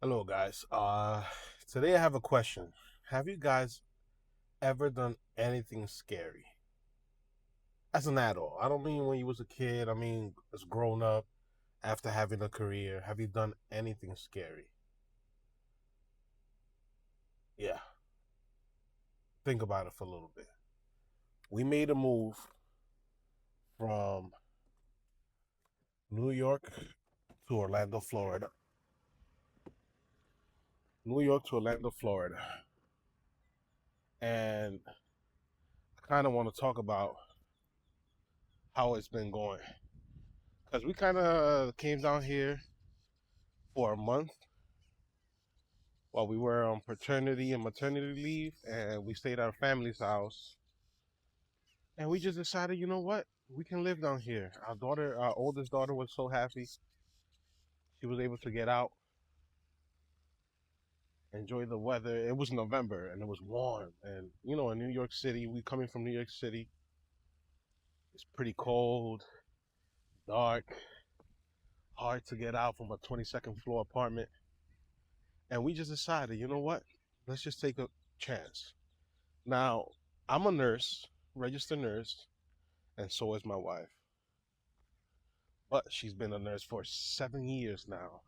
Hello, guys. Today I have a question. Have you guys ever done anything scary as an adult? I don't mean when you was a kid. I mean as grown up after having a career. Have you done anything scary? Yeah. Think about it for a little bit. We made a move from New York to Orlando, Florida. New York to Orlando, Florida. And I kind of want to talk about how it's been going. Because we kind of came down here for a month while we were on paternity and maternity leave, and we stayed at our family's house. And we just decided, you know what? We can live down here. Our oldest daughter, was so happy. She was able to get out, enjoy the weather. It was November and it was warm. And, in New York City, we coming from New York City, it's pretty cold, dark, hard to get out from a 22nd floor apartment. And we just decided, you know what? Let's just take a chance. Now, I'm a nurse, registered nurse, and so is my wife. But she's been a nurse for 7 years now,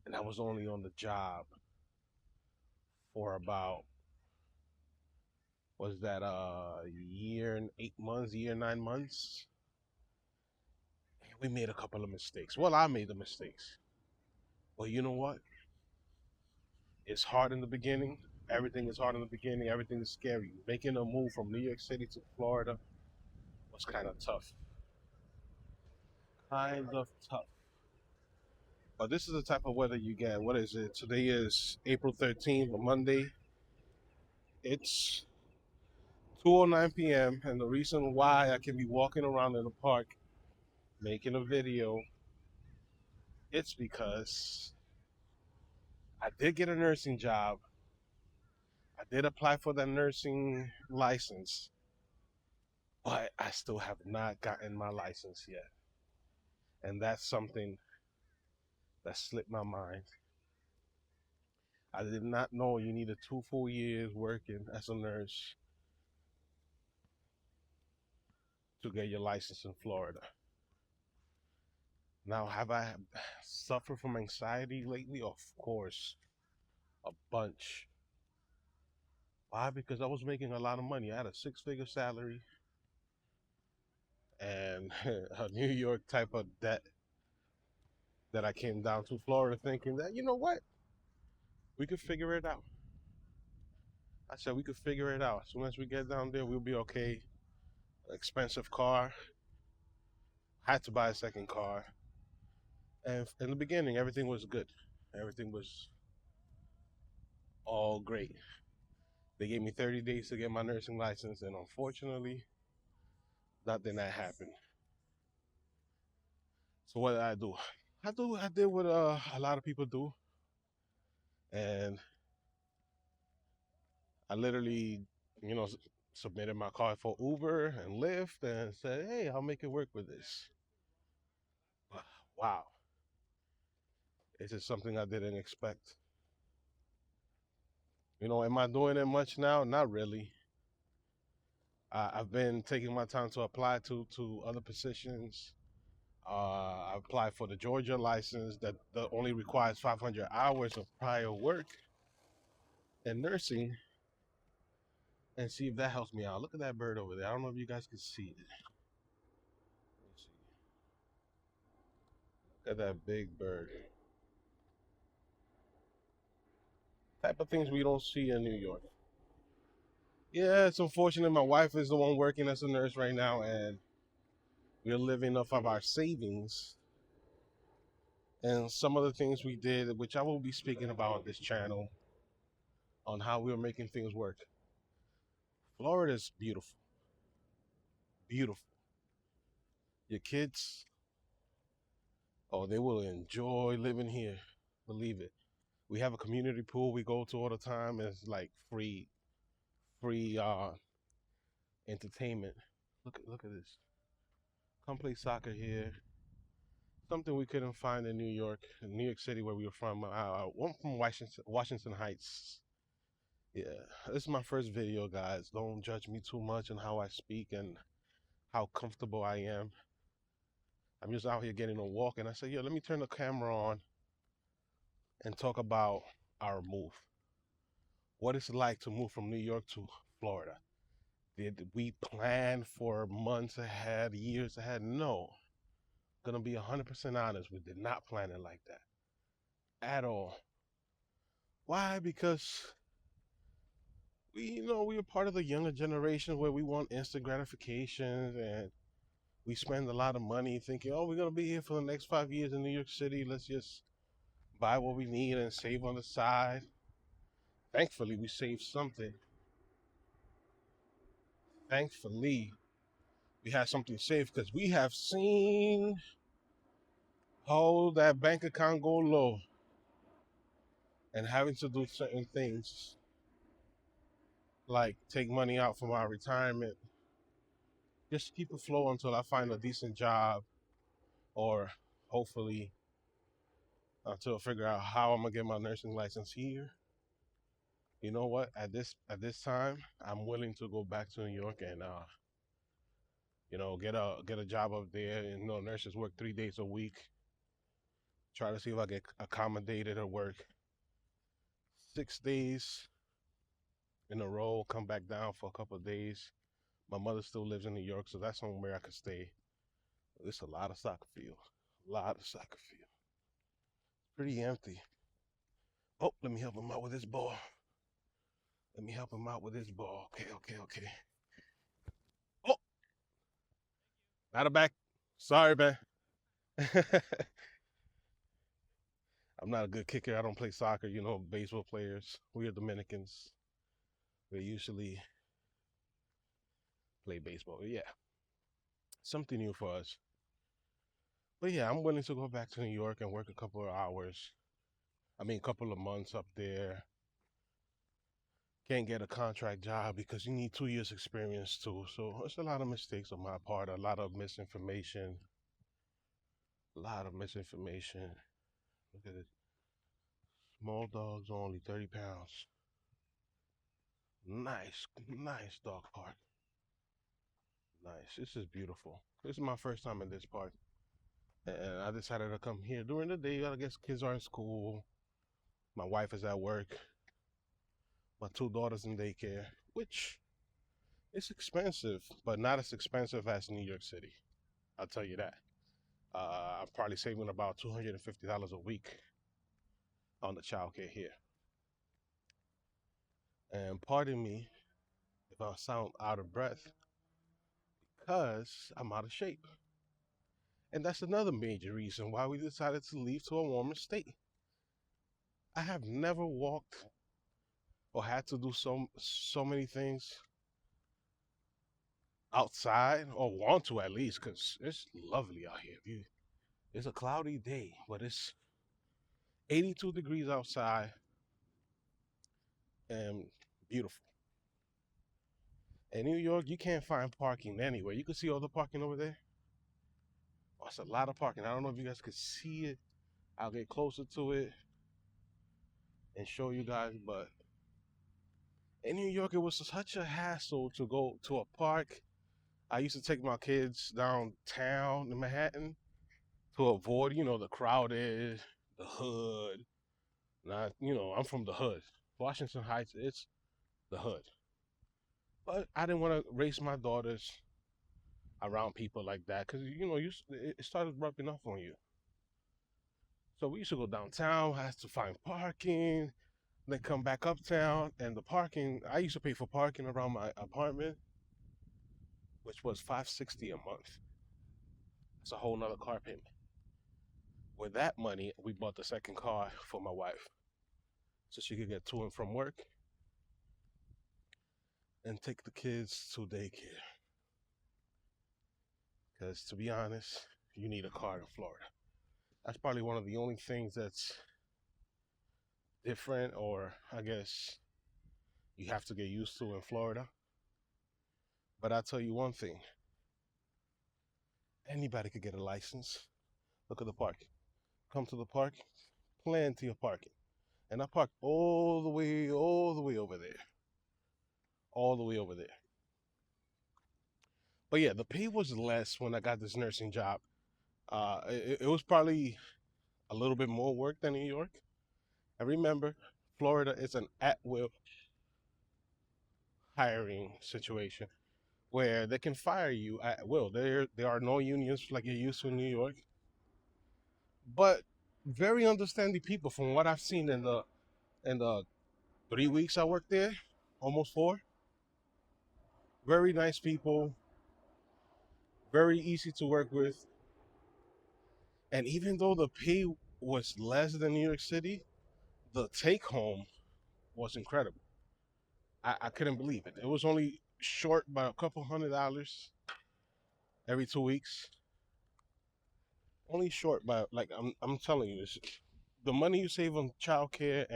and I was only on the job for about was that a year and 8 months, year 9 months. We made a couple of mistakes. Well, I made the mistakes. But you know what? It's hard in the beginning. Everything is hard in the beginning. Everything is scary. Making a move from New York City to Florida was kind of tough. Kind of tough. But this is the type of weather you get. What is it? Today is April 13th, a Monday. It's 2:09 p.m. and the reason why I can be walking around in the park making a video, it's because I did get a nursing job. I did apply for the nursing license, but I still have not gotten my license yet. And that's something that slipped my mind. I did not know you needed 2 full years working as a nurse to get your license in Florida. Now, have I suffered from anxiety lately? Of course, a bunch. Why? Because I was making a lot of money. I had a six-figure salary and a New York type of debt that I came down to Florida thinking that, you know what? We could figure it out. I said we could figure it out. As soon as we get down there, we'll be okay. Expensive car. Had to buy a second car. And in the beginning, everything was good. Everything was all great. They gave me 30 days to get my nursing license, and unfortunately, that did not happen. So what did I do? I did what a lot of people do, and I literally, you know, submitted my card for Uber and Lyft, and said, "Hey, I'll make it work with this." Wow, this is something I didn't expect. Am I doing it much now? Not really. I've been taking my time to apply to other positions. I applied for the Georgia license that only requires 500 hours of prior work in nursing, and see if that helps me out. Look at that bird over there. I don't know if you guys can see it. Let's see. Look at that big bird. Type of things we don't see in New York. Yeah, it's unfortunate. My wife is the one working as a nurse right now, and we're living off of our savings and some of the things we did, which I will be speaking about on this channel, on how we were making things work. Florida is beautiful, beautiful. Your kids, oh, they will enjoy living here. Believe it. We have a community pool we go to all the time. It's like free entertainment. Look at this. Come play soccer here. Something we couldn't find in New York City, where we were from. I'm from Washington Heights. Yeah, this is my first video, guys. Don't judge me too much on how I speak and how comfortable I am. I'm just out here getting a walk, and I say, yeah, let me turn the camera on and talk about our move. What it's like to move from New York to Florida. Did we plan for months ahead, years ahead? No. Gonna be 100% honest, we did not plan it like that at all. Why? Because we are part of the younger generation where we want instant gratifications, and we spend a lot of money thinking, oh, we're gonna be here for the next 5 years in New York City. Let's just buy what we need and save on the side. Thankfully, we saved something. Thankfully, we had something saved because we have seen how that bank account go low and having to do certain things like take money out from our retirement just to keep it flow until I find a decent job, or hopefully until I figure out how I'm gonna get my nursing license here. You know what? At this time, I'm willing to go back to New York and get a job up there. And nurses work 3 days a week. Try to see if I get accommodated or work 6 days in a row. Come back down for a couple of days. My mother still lives in New York, so that's somewhere I could stay. It's a lot of soccer field. A lot of soccer field. Pretty empty. Oh, let me help him out with this ball. Let me help him out with this ball. Okay, okay, okay. Oh, out of back. Sorry, man. I'm not a good kicker. I don't play soccer. Baseball players. We are Dominicans. We usually play baseball. But yeah, something new for us. But yeah, I'm willing to go back to New York and work a couple of hours. I mean, a couple of months up there. Can't get a contract job because you need 2 years experience too. So it's a lot of mistakes on my part, a lot of misinformation, a lot of misinformation. Look at it. Small dogs only 30 pounds. Nice, nice dog park. Nice. This is beautiful. This is my first time in this park. And I decided to come here during the day. I guess kids are in school. My wife is at work. My two daughters in daycare, which is expensive, but not as expensive as New York City. I'll tell you that. I'm probably saving about $250 a week on the childcare here. And pardon me if I sound out of breath because I'm out of shape. And that's another major reason why we decided to leave to a warmer state. I have never walked or had to do so many things outside, or want to at least, because it's lovely out here. It's a cloudy day, but it's 82 degrees outside and beautiful. In New York, you can't find parking anywhere. You can see all the parking over there. Oh, it's a lot of parking. I don't know if you guys could see it. I'll get closer to it and show you guys. But in New York, it was such a hassle to go to a park. I used to take my kids downtown in Manhattan to avoid, the crowded, the hood. Not, I'm from the hood. Washington Heights, it's the hood. But I didn't want to raise my daughters around people like that because, it started rubbing off on you. So we used to go downtown, had to find parking, then come back uptown. And the parking, I used to pay for parking around my apartment, which was $560 a month. It's a whole nother car payment. With that money, we bought the second car for my wife so she could get to and from work and take the kids to daycare. Because to be honest, you need a car in Florida. That's probably one of the only things that's different, or I guess you have to get used to in Florida. But I'll tell you one thing, anybody could get a license. Look at the park. Come to the park, plenty of parking. And I parked all the way over there. All the way over there. But yeah, the pay was less when I got this nursing job. It was probably a little bit more work than New York. And remember, Florida is an at will hiring situation where they can fire you at will. There are no unions like you're used to in New York. But very understanding people from what I've seen in the 3 weeks I worked there, almost four. Very nice people, very easy to work with. And even though the pay was less than New York City, the take home was incredible. I couldn't believe it. It was only short by a couple $100 every 2 weeks. Only short by like I'm telling you this. The money you save on childcare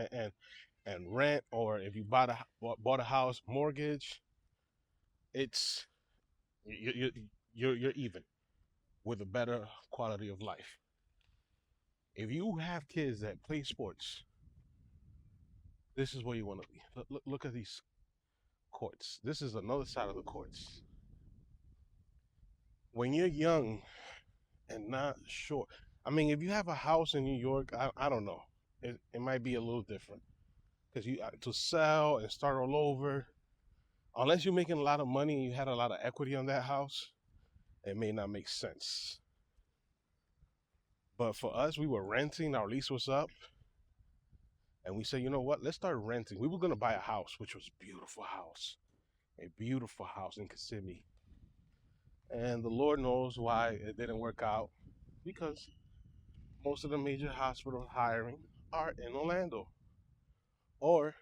and rent, or if you bought a house mortgage, it's you, you, you're even with a better quality of life. If you have kids that play sports, this is where you want to be. Look at these courts. This is another side of the courts. When you're young and not sure, I mean, if you have a house in New York, I don't know. It might be a little different because you to sell and start all over. Unless you're making a lot of money and you had a lot of equity on that house, it may not make sense. But for us, we were renting. Our lease was up, and we said, you know what? Let's start renting. We were gonna buy a house, which was a beautiful house in Kissimmee. And the Lord knows why it didn't work out, because most of the major hospital hiring are in Orlando, or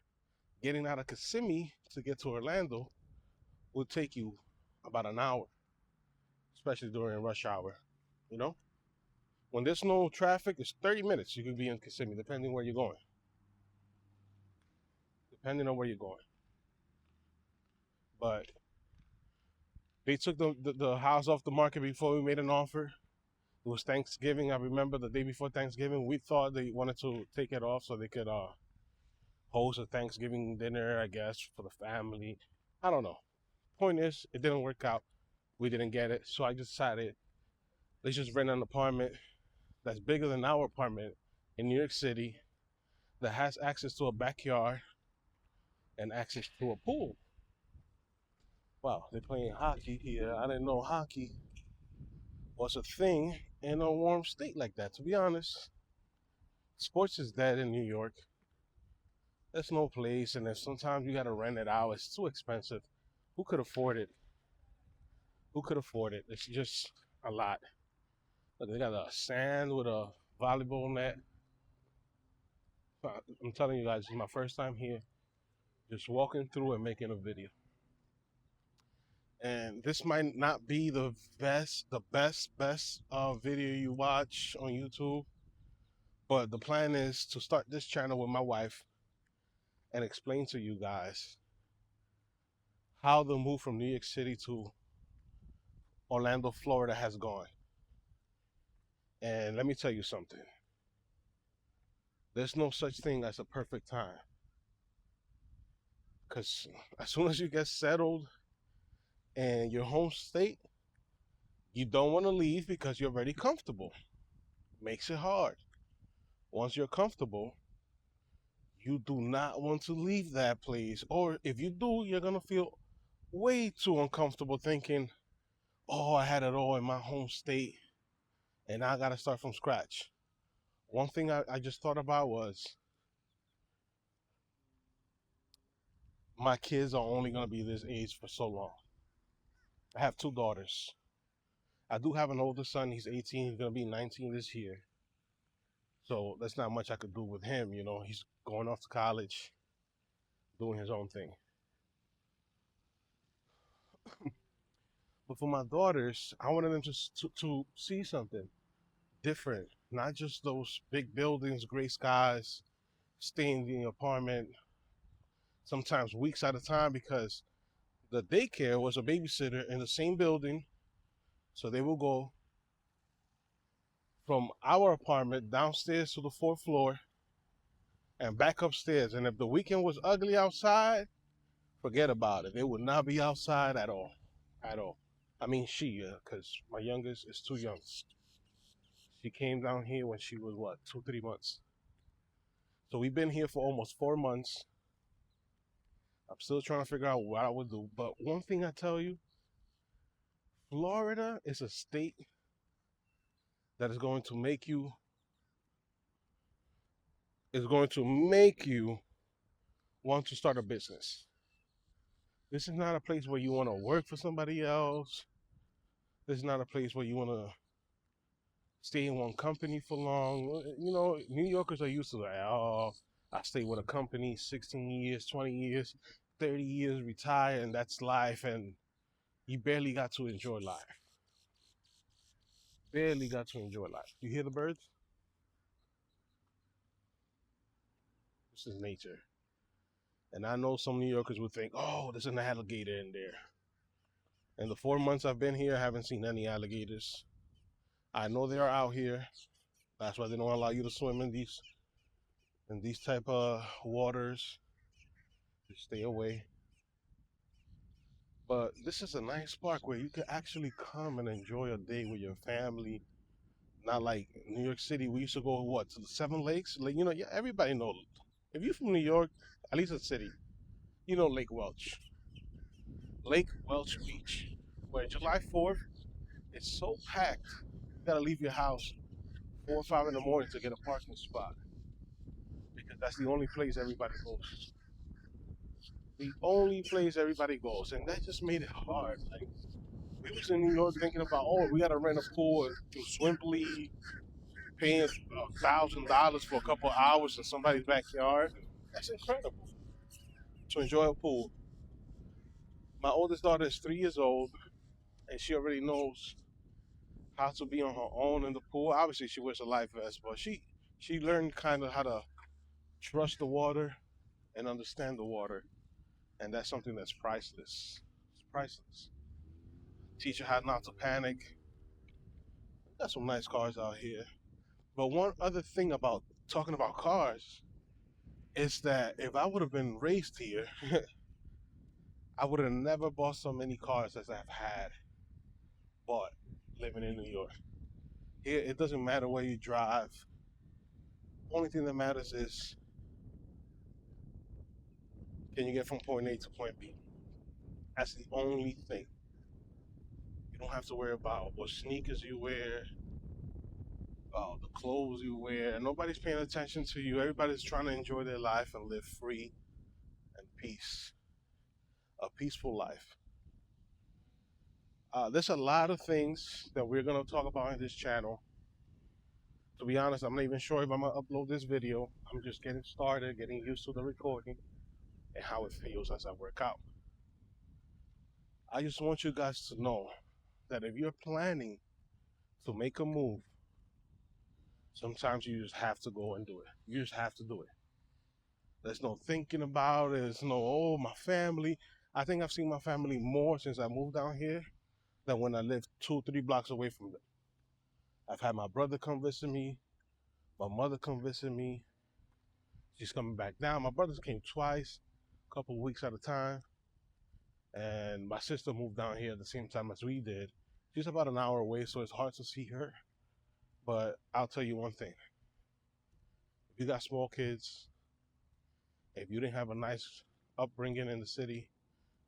getting out of Kissimmee to get to Orlando will take you about an hour, especially during rush hour. You know, when there's no traffic, it's 30 minutes. You can be in Kissimmee, depending where you're going. Depending on where you're going. But they took the house off the market before we made an offer. It was Thanksgiving. I remember the day before Thanksgiving, we thought they wanted to take it off so they could host a Thanksgiving dinner, I guess, for the family. I don't know. Point is, it didn't work out. We didn't get it. So I decided, let's just rent an apartment that's bigger than our apartment in New York City, that has access to a backyard and access to a pool. Wow, they're playing hockey here. I didn't know hockey was a thing in a warm state like that. To be honest, sports is dead in New York. There's no place, and then sometimes you gotta rent it out. It's too expensive. Who could afford it? Who could afford it? It's just a lot. Look, they got a sand with a volleyball net. I'm telling you guys, this is my first time here, just walking through and making a video. And this might not be the best video you watch on YouTube, but the plan is to start this channel with my wife and explain to you guys how the move from New York City to Orlando, Florida has gone. And let me tell you something. There's no such thing as a perfect time. Because as soon as you get settled in your home state, you don't want to leave because you're already comfortable. Makes it hard. Once you're comfortable, you do not want to leave that place. Or if you do, you're going to feel way too uncomfortable thinking, oh, I had it all in my home state and now I got to start from scratch. One thing I just thought about was my kids are only going to be this age for so long. I have two daughters. I do have an older son. He's 18. He's going to be 19 this year. So there's not much I could do with him. You know, he's going off to college, doing his own thing. But for my daughters, I wanted them to see something different, not just those big buildings, gray skies, staying in the apartment, sometimes weeks at a time, because the daycare was a babysitter in the same building. So they will go from our apartment downstairs to the fourth floor and back upstairs. And if the weekend was ugly outside, forget about it. It would not be outside at all. At all. I mean, because my youngest is too young. She came down here when she was what, 2, 3 months. So we've been here for almost 4 months. I'm still trying to figure out what I would do. But one thing I tell you, Florida is a state that is going to make you want to start a business. This is not a place where you want to work for somebody else. This is not a place where you want to stay in one company for long. You know, New Yorkers are used to that. Oh, I stay with a company 16 years, 20 years, 30 years, retire, and that's life. And you barely got to enjoy life. Barely got to enjoy life. You hear the birds? This is nature. And I know some New Yorkers would think, oh, there's an alligator in there. In the 4 months I've been here, I haven't seen any alligators. I know they are out here. That's why they don't allow you to swim in these type of waters. Just stay away. But this is a nice park where you can actually come and enjoy a day with your family. Not like New York City, we used to go what to the Seven Lakes. Like yeah, everybody knows. If you're from New York, at least a city, you know Lake Welch Beach, where July 4th it's so packed. You gotta leave your house 4 or 5 in the morning to get a parking spot because that's the only place everybody goes. The only place everybody goes, and that just made it hard. Like we was in New York thinking about, oh, we gotta rent a pool through Swimply, paying $1,000 for a couple of hours in somebody's backyard. That's incredible to enjoy a pool. My oldest daughter is 3 years old, and she already knows how to be on her own in the pool. Obviously, she wears a life vest, but she learned kind of how to trust the water and understand the water, and that's something that's priceless. It's priceless. Teach her how not to panic. Got some nice cars out here. But one other thing about talking about cars is that if I would have been raised here, I would have never bought so many cars as I've had bought living in New York. Here, it doesn't matter where you drive. Only thing that matters is can you get from point A to point B? That's the only thing. You don't have to worry about what sneakers you wear, the clothes you wear. Nobody's paying attention to you. Everybody's trying to enjoy their life and live free and peace, a peaceful life. There's a lot of things that we're gonna talk about in this channel. To be honest, I'm not even sure if I'm gonna upload this video. I'm just getting started, getting used to the recording and how it feels as I work out. I just want you guys to know that if you're planning to make a move, sometimes you just have to go and do it. You just have to do it. There's no thinking about it. There's no, oh, my family. I think I've seen my family more since I moved down here than when I lived 2, 3 blocks away from them. I've had my brother come visit me, my mother come visit me. She's coming back down. My brothers came twice, a couple of weeks at a time. And my sister moved down here at the same time as we did. She's about an hour away, so it's hard to see her. But I'll tell you one thing. If you got small kids, if you didn't have a nice upbringing in the city,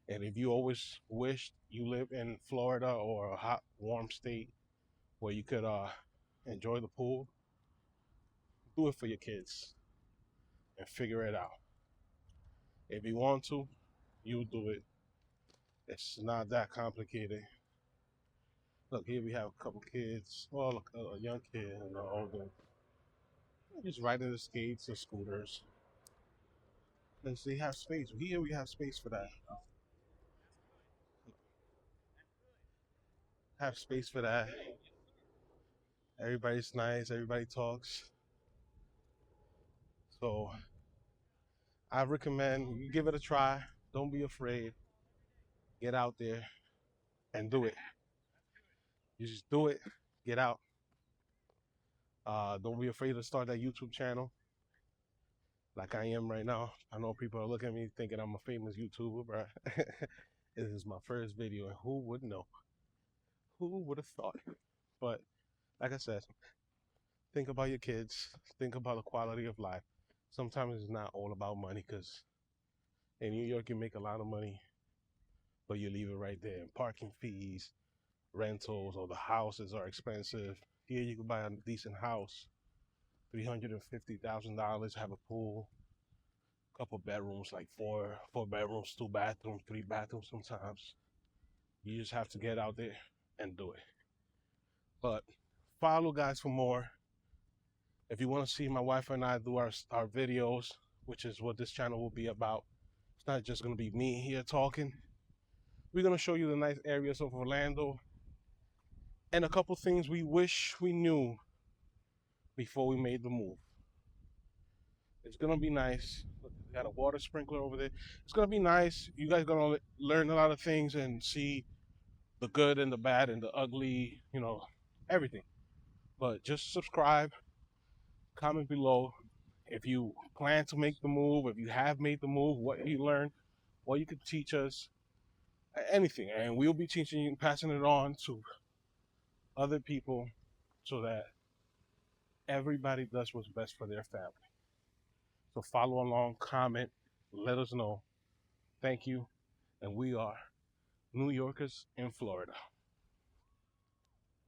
and if you always wished you lived in Florida or a hot, warm state where you could enjoy the pool, do it for your kids and figure it out. If you want to, you do it. It's not that complicated. Look, here we have a couple kids. Well, look, a young kid and an older. Just riding the skates or scooters. And they have space. Here we have space for that. Have space for that. Everybody's nice. Everybody talks. So I recommend you give it a try. Don't be afraid. Get out there and do it. You just do it. Get out. Don't be afraid to start that YouTube channel like I am right now. I know people are looking at me thinking I'm a famous YouTuber, bro. This is my first video, and who would know? Who would have thought? But like I said, think about your kids. Think about the quality of life. Sometimes it's not all about money, because in New York you make a lot of money, but you leave it right there. And parking fees, rentals, or the houses are expensive. Here you can buy a decent house, $350,000, have a pool, couple bedrooms, like four bedrooms, 2 bathrooms, 3 bathrooms sometimes. You just have to get out there and do it. But follow guys for more. If you want to see my wife and I do our videos, which is what this channel will be about, it's not just going to be me here talking. We're going to show you the nice areas of Orlando and a couple things we wish we knew before we made the move. It's going to be nice. Look, we got a water sprinkler over there. It's going to be nice. You guys are going to learn a lot of things and see the good and the bad and the ugly, everything. But just subscribe, comment below if you plan to make the move, if you have made the move, what you learned, what you could teach us, anything. And we'll be teaching you and passing it on to other people so that everybody does what's best for their family. So follow along, comment, let us know. Thank you. And we are New Yorkers in Florida.